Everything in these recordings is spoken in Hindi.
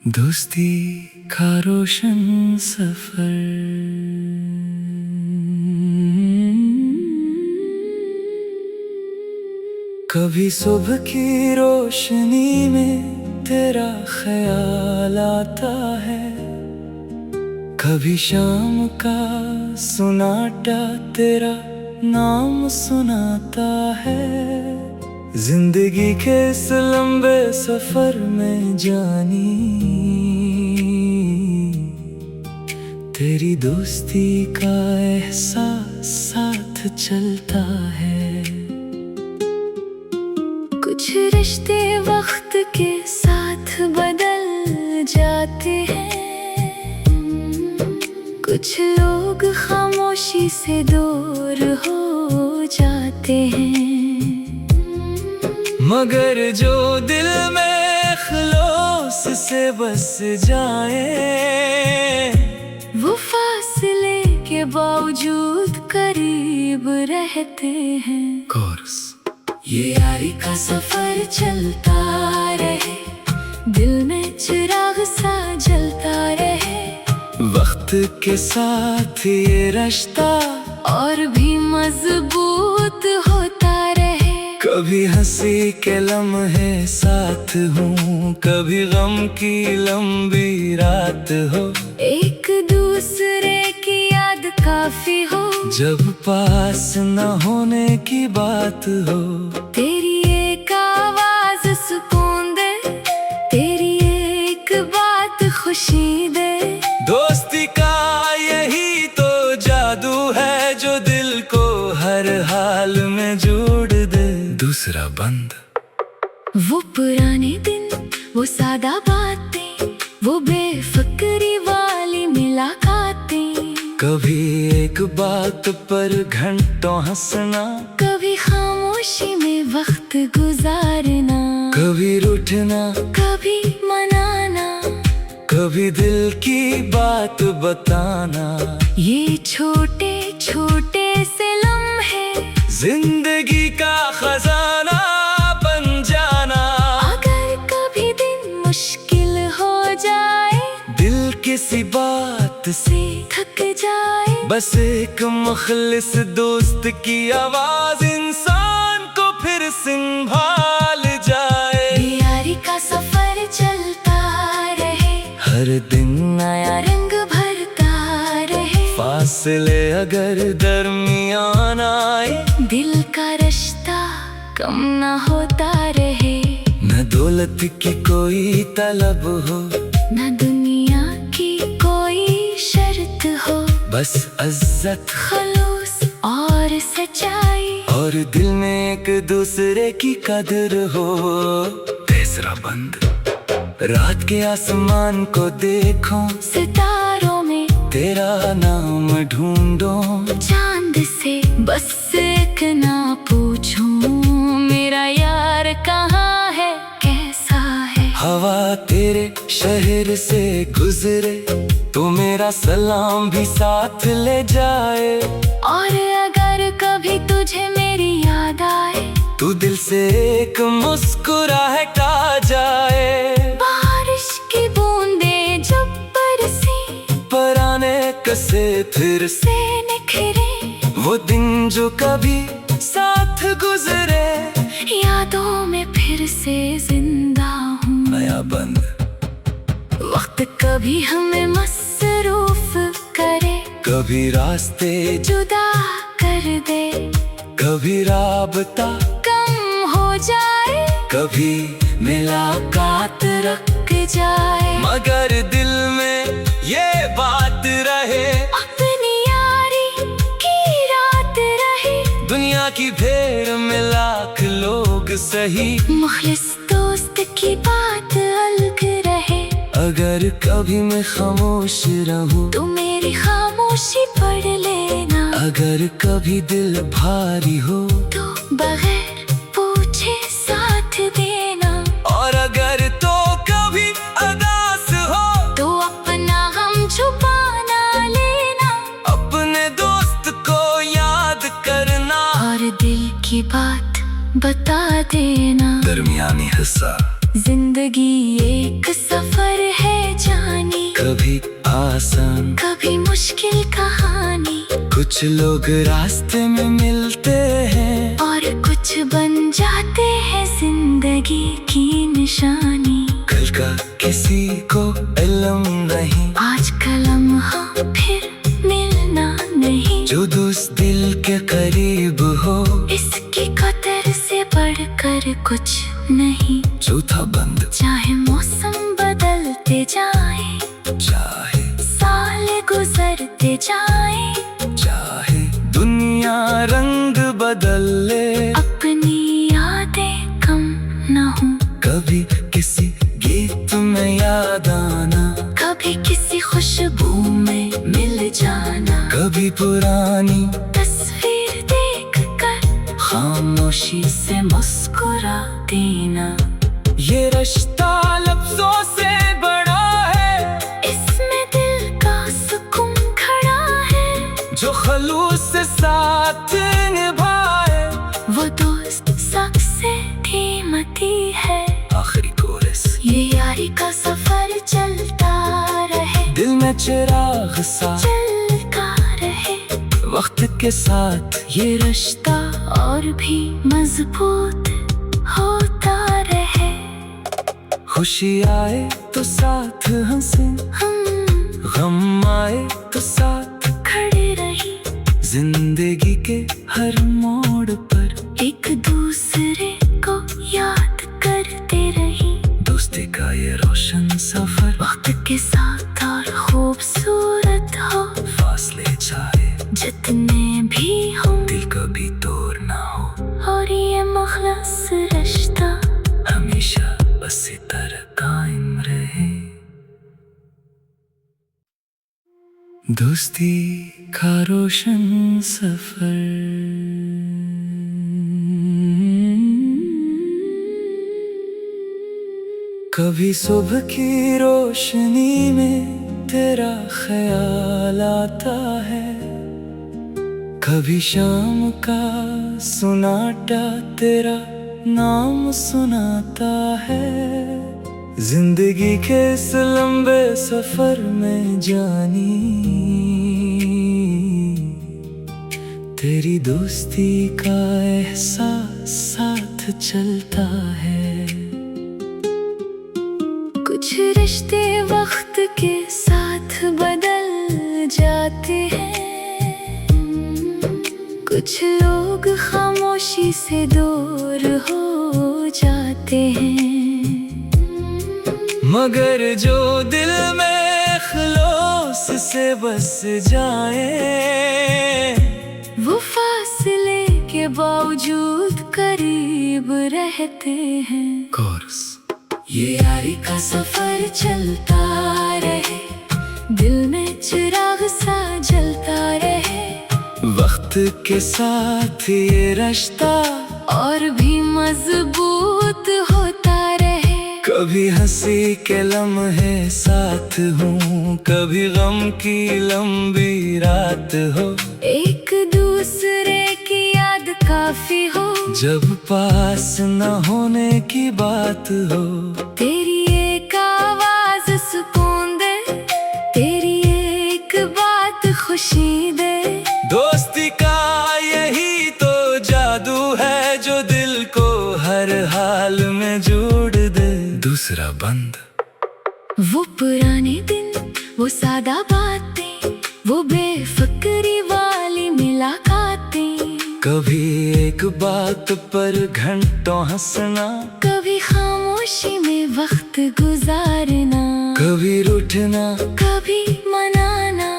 दोस्ती का रोशन सफर। कभी सुबह की रोशनी में तेरा ख्याल आता है, कभी शाम का सुनाटा तेरा नाम सुनाता है। जिंदगी के इस लंबे सफर में जानी, तेरी दोस्ती का एहसास साथ चलता है। कुछ रिश्ते वक्त के साथ बदल जाते हैं, कुछ लोग खामोशी से दूर हो जाते हैं। मगर जो दिल में खलूस से बस जाए, वो फासले के बावजूद करीब रहते हैं। कोर्स ये यारी का सफर चलता रहे, दिल में चिराग सा जलता रहे। वक्त के साथ ये रिश्ता और भी मजबूत होता रहे। कभी हंसी के लम्हे साथ हूँ, कभी गम की लंबी रात हो। एक दूसरे की याद काफी हो, जब पास न होने की बात हो। तेरी एक आवाज सुकून दे, तेरी एक बात खुशी दे। दोस्ती का यही तो जादू है, जो दिल को हर हाल में जोड़ दे। दूसरा बंद वो पुराने दिन, वो सादा बातें, वो बेफिक्री वाली मुलाकातें। कभी एक बात पर घंटों हंसना, कभी खामोशी में वक्त गुजारना। कभी रूठना, कभी मनाना, कभी दिल की बात बताना। ये छोटे छोटे से लम्हे जिंदगी का खजाना बन जाना। अगर कभी दिन मुश्किल हो जाए, दिल किसी बात से थक जाए, बस एक मुखलिस दोस्त की आवाज इंसान को फिर संभाल जाए। यारी का सफर चलता रहे, हर दिन नया रंग भरता रहे। फासले अगर दरमियान आए, दिल का रिश्ता कम ना होता रहे। न दौलत की कोई तलब हो, न दुनिया की कोई शर्त हो। बस इज्जत, खलूस और सच्चाई, और दिल में एक दूसरे की कदर हो। तीसरा बंद रात के आसमान को देखो, सितारों में तेरा नाम ढूंढो। चांद से बस एक ना पूछूं, मेरा यार कहाँ है, कैसा है। हवा तेरे शहर से गुजरे, तो मेरा सलाम भी साथ ले जाए। और अगर कभी तुझे मेरी याद आए, तू दिल से एक मुस्कुराहट आ जाए। बारिश की बूंदे जब बरसी, पराने कसे फिर से निखरे। वो दिन जो कभी साथ गुजरे, यादों में फिर से जिंदा हूँ। नया बंद वक्त कभी हमें मसरूफ करे, कभी रास्ते जुदा कर दे। कभी राबता कम हो जाए, कभी मुलाकात रख जाए। मगर दिल में ये बात रहे, अपनी यारी की रात रहे। दुनिया की भीड़ में लाख लोग सही, मुखलिस दोस्त की बात अलग रहे। अगर कभी मैं खामोश रहूं, तू मेरी खामोशी पढ़ लेना। अगर कभी दिल भारी हो, तो बगैर पूछे साथ देना। और अगर तो कभी अदास हो, तो अपना गम छुपा ना लेना। अपने दोस्त को याद करना, और दिल की बात बता देना। दरमियानी हिस्सा। जिंदगी एक सफर है, कभी आसान कभी मुश्किल कहानी, कुछ लोग रास्ते में मिलते हैं और कुछ बन जाते हैं जिंदगी की निशानी। कल का किसी को इल्म नहीं, आज का लम्हा फिर मिलना नहीं। जो दोस्त दिल के करीब हो, इसकी कदर से बढ़कर कुछ नहीं। चौथा बंद चाहे मौसम बदलते जाए, चाहे साल गुजरते जाए, चाहे दुनिया रंग बदल ले, अपनी यादें कम न हो। कभी किसी गीत में याद आना, कभी किसी खुशबू में मिल जाना, कभी पुरानी तस्वीर देखकर खामोशी से मुस्कुरा देना। ये रिश्ता लफ्जों से बड़ा है, इसमें दिल का सुकून खड़ा है। जो खलूस से साथ निभाए, वो दोस्त सबसे कीमती है। आखिरी कोरस ये यारी का सफर चलता रहे, दिल में चिराग सा चलता रहे। वक्त के साथ ये रिश्ता और भी मजबूत होता रहे। खुशी आए तो साथ हंसे, गम आए तो साथ खड़े रही, जिंदगी के हर मोड़ पर एक दूसरे को याद करते रही। दोस्ती का ये रोशन सफर वक्त के साथ और खूबसूरत हो, फासले चाहे जितने भी हो, दिल कभी तोड़ ना हो, और ये मुखलस रिश्ता हमेशा इसी तरह कायम रहे। दोस्ती का रोशन सफर, कभी सुबह की रोशनी में तेरा ख्याल आता है, कभी शाम का सुनाटा तेरा नाम सुनाता है। जिंदगी के इस लंबे सफर में जानी, तेरी दोस्ती का एहसास साथ चलता है। कुछ रिश्ते वक्त के साथ बदल जाते हैं, कुछ लोग खामोशी से दूर हो जाते हैं। मगर जो दिल में खलूस से बस जाए, वो फासले के बावजूद करीब रहते हैं। कोर्स ये यारी का सफर चलता रहे, दिल में चिराग सा जलता रहे। वक्त के साथ ये रिश्ता और भी मजबूत होता रहे। कभी हंसी के लम्हे साथ हूँ, कभी गम की लंबी रात हो, एक दूसरे की याद काफी हो, जब पास न होने की बात हो। तेरी एक आवाज सुकून दे, तेरी एक बात खुशी दे। दोस्ती का यही तो जादू है, जो दिल को हर हाल में जोड़ दे। दूसरा बंद वो पुराने दिन, वो सादा बातें, वो बेफिक्री वाली मुलाकातें। कभी एक बात पर घंटों हंसना, कभी खामोशी में वक्त गुजारना, कभी रूठना, कभी मनाना,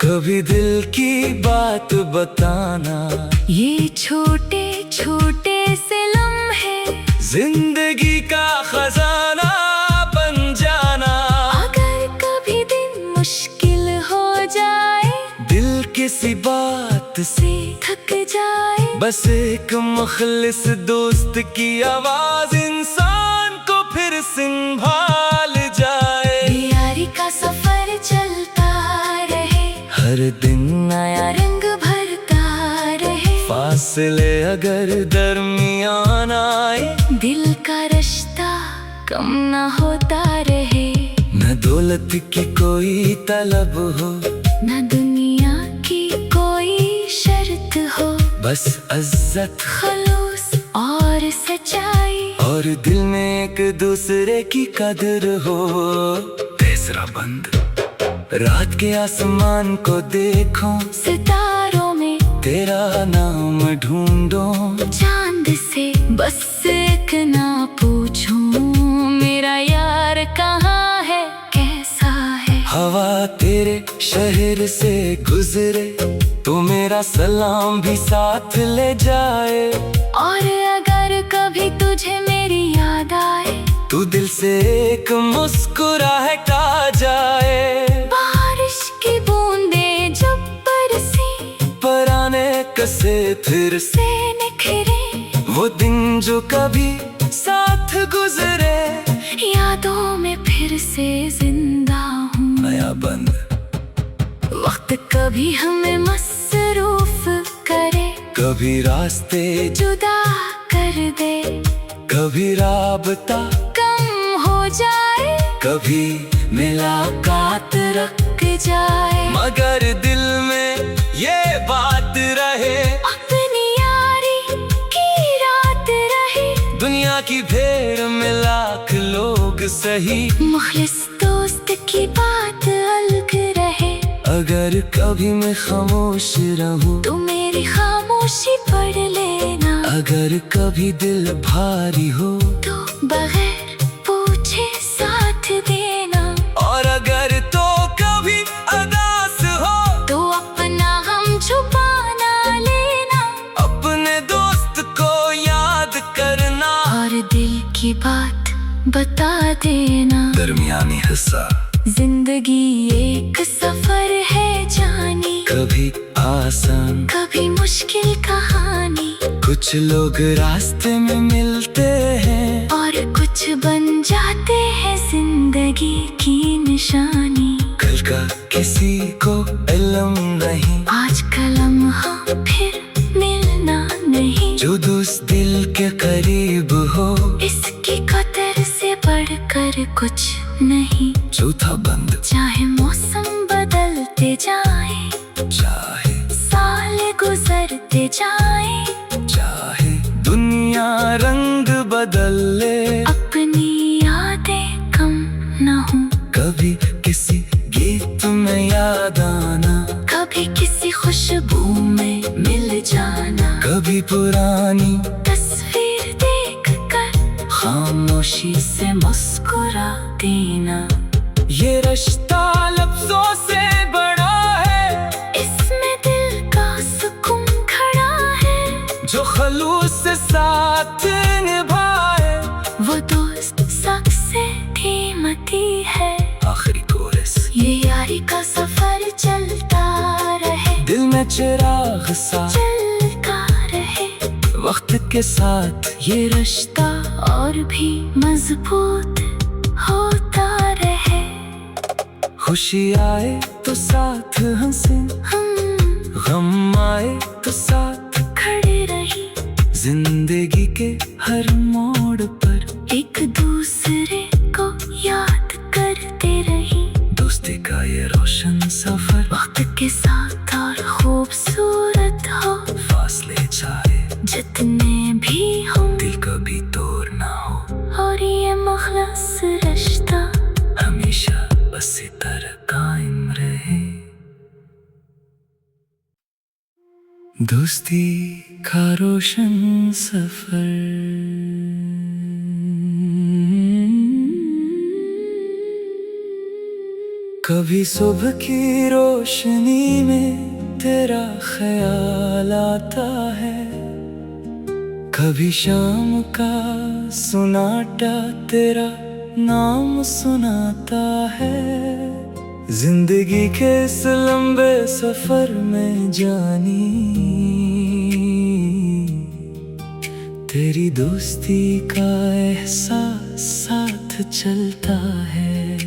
कभी दिल की बात बताना। ये छोटे छोटे से लम्हे जिंदगी का खजाना बन जाना। अगर कभी दिन मुश्किल हो जाए, दिल किसी बात से थक जाए, बस एक मुखलिस दोस्त की आवाज इंसान को फिर संभाल जाए। यारी का सफर चलता रहे, हर दिन नया रंग भरता रहे। फासले अगर दरमियान आए, दिल का रिश्ता कम ना होता रहे। न दौलत दौलत की कोई तलब हो, न दुनिया की कोई शर्त हो, बस इज्जत खलूस और सच्चाई, और दिल में एक दूसरे की कदर हो। तीसरा बंद। रात के आसमान को देखो, सितारों में तेरा नाम ढूंढो, चांद से बस एक ना पूछूं मेरा यार कहाँ है, कैसा है। हवा तेरे शहर से गुजरे तो मेरा सलाम भी साथ ले जाए, और अगर कभी तुझे मेरी याद आए, तू दिल से एक मुस्कुराहट आ जाए। बारिश की बूंदें जब बरसी, पराने कसे फिर से निखरे, वो दिन जो कभी साथ गुजरे, यादों में फिर से जिंदा हूँ। नया बंद। वक्त कभी हमें मसरूफ करे, कभी रास्ते जुदा कर दे, कभी राबता कम हो जाए, कभी मुलाकात रख जाए, मगर दिल में ये बात रहे, अपनी यारी की रात रहे। दुनिया की भीड़ में लाख लोग सही, मुखलिस दोस्त की बात अलग रहे, अगर कभी मैं खामोश रहूं, तू मेरी खामोशी पढ़ लेना, अगर कभी दिल भारी हो, तो बगैर पूछे साथ देना, और अगर तो कभी अदास हो, तो अपना हम छुपाना लेना, अपने दोस्त को याद करना, और दिल की बात बता देना। दरमियानी हिस्सा। जिंदगी एक सफर है जानी, कभी आसान कभी मुश्किल कहानी, कुछ लोग रास्ते में मिलते हैं, और कुछ बन जाते हैं जिंदगी की निशानी। कल का किसी को इल्म नहीं, आज कलम हाँ फिर मिलना नहीं, जो दोस्त दिल के करीब हो, इसकी कदर से बढ़कर कुछ नहीं। चौथा बंद। चाहे मौसम बदलते जाए, चाहे साल गुजरते जाए, चाहे दुनिया रंग बदल ले, अपनी यादें कम न हो, कभी किसी गीत में याद आना, कभी किसी खुशबू में मिल जाना, कभी पुरानी तस्वीर देखकर खामोशी से मुस्कुरा देना। ये रिश्ता लफ्जों से बड़ा है, इसमें दिल का सुकून खड़ा है, जो खलूस से साथ निभाए, वो दोस्त सबसे कीमती है। आखिरी कोरस। ये यारी का सफर चलता रहे, दिल में चिराग सा चलता रहे, वक्त के साथ ये रिश्ता और भी मजबूत होता रहे। खुशी आए तो साथ हंसे, गम आए तो साथ खड़े रही, जिंदगी के हर मोड़ पर एक दूसरे को याद करते रही। दोस्ती का ये रोशन सफर, वक्त के साथ और खूबसूरत हो, फासले चाहे जितने भी हो, दिल कभी दूर ना हो, और ये मुखलिस रिश्ता हमेशा इसी तरह कायम रहे। दोस्ती का रोशन सफर। कभी सुबह की रोशनी में तेरा ख्याल आता है, कभी शाम का सुनाटा तेरा नाम सुनाता है। जिंदगी के इस लंबे सफर में जानी, तेरी दोस्ती का एहसास साथ चलता है।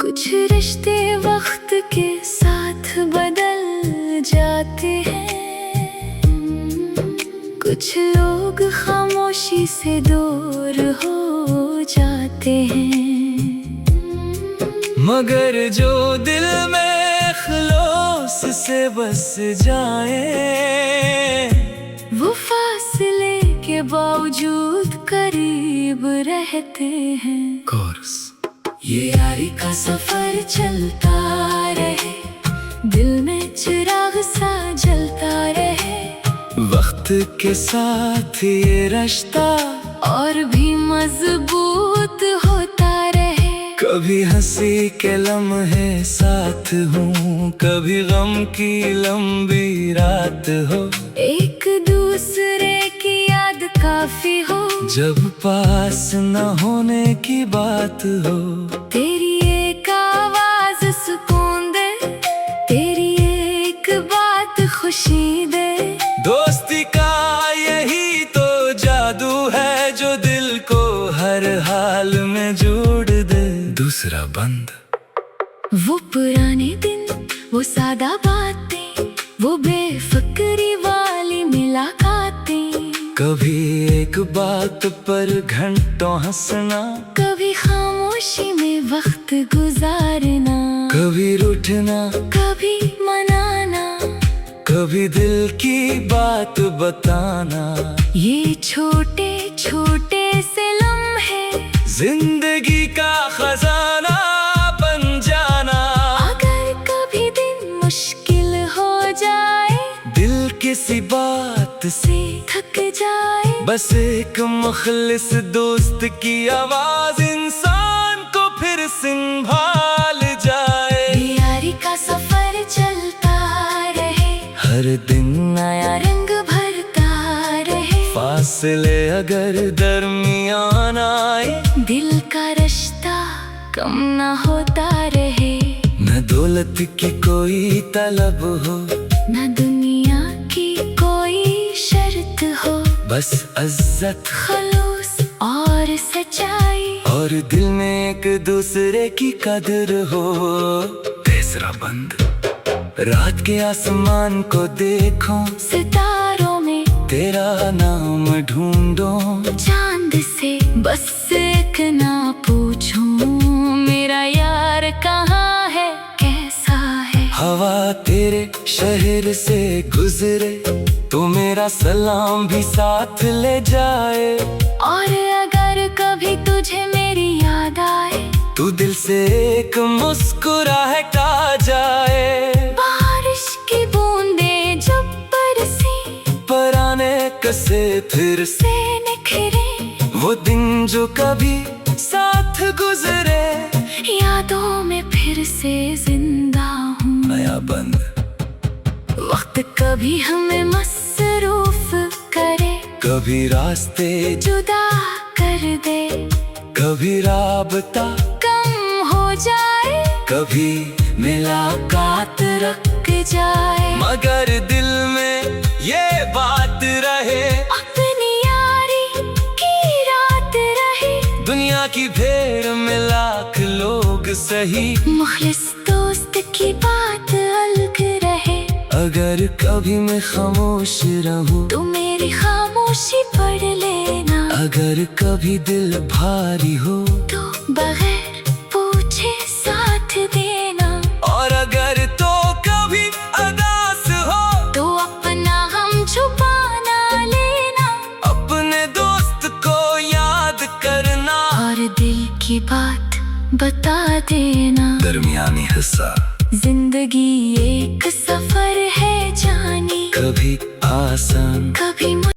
कुछ रिश्ते वक्त के साथ बदल जाते हैं, कुछ लोग खामोशी से दूर हो जाते हैं। मगर जो दिल में खलोस से बस जाए, वो फासले के बावजूद करीब रहते हैं। कोर्स ये यारी का सफर चलता रहे, दिल में चिराग सा जलता रहे। वक्त के साथ ये रिश्ता और भी मजबूत होता रहे। कभी हंसी के लम्हे साथ हूँ, कभी गम की लंबी रात हो। एक दूसरे की याद काफी हो, जब पास न होने की बात हो। तेरी एक आवाज सुकून दे, तेरी एक बात खुशी दे। दोस्ती का यही तो जादू है, जो दिल को हर हाल में जोड़ दे। दूसरा बंद वो पुराने दिन, वो सादा बातें, वो बेफिक्री वाली मुलाकातें। कभी एक बात पर घंटों हंसना, कभी खामोशी में वक्त गुजारना। कभी रूठना, कभी मनाना, कभी दिल की बात बताना। ये छोटे छोटे से लम्हे जिंदगी का खजाना बन जाना। अगर कभी दिन मुश्किल हो जाए, दिल किसी बात से थक जाए, बस एक मुखलिस दोस्त की आवाज इंसान को फिर संभाल जाए। ये यारी का सफर चलता रहे, हर दिन नया रंग भरता रहे। फासले अगर दरमियान आए, दिल का रिश्ता कम ना होता रहे। न दौलत की कोई तलब हो, न दुनिया की कोई शर्त हो, बस इज्जत खलूस और सच्चाई। और दिल में एक दूसरे की कदर हो। तीसरा बंद रात के आसमान को देखो, सितारों में तेरा नाम ढूंढो। चांद से बस एक ना पूछूं, मेरा यार कहाँ है, कैसा है। हवा तेरे शहर से गुजरे, तो मेरा सलाम भी साथ ले जाए। और अगर कभी तुझे मेरी याद आए, तू दिल से एक मुस्कुराहट आ जाए। बारिश की बूंदें जब बरसी, पराने कसे फिर से निखरे। वो दिन जो कभी साथ गुजरे, यादों में फिर से जिंदा हूँ। नया बंद वक्त कभी हमें मसरूफ करे, कभी रास्ते जुदा कर दे। कभी राबता कम हो जाए, कभी मुलाकात रख जाए। मगर दिल में ये बात रहे, अपनी यारी की रात रहे। दुनिया की भीड़ में लाख लोग सही, मुखलिस दोस्त की बात अलग रहे। अगर कभी मैं खामोश रहूं, तू मेरी खामोशी पढ़ लेना। अगर कभी दिल भारी हो, तो बगैर पूछे साथ देना। और अगर तो कभी अदास हो, तो अपना हम छुपाना लेना। अपने दोस्त को याद करना, और दिल की बात बता देना। दरमियानी हिस्सा जिंदगी एक सफर है जानी, कभी आसान कभी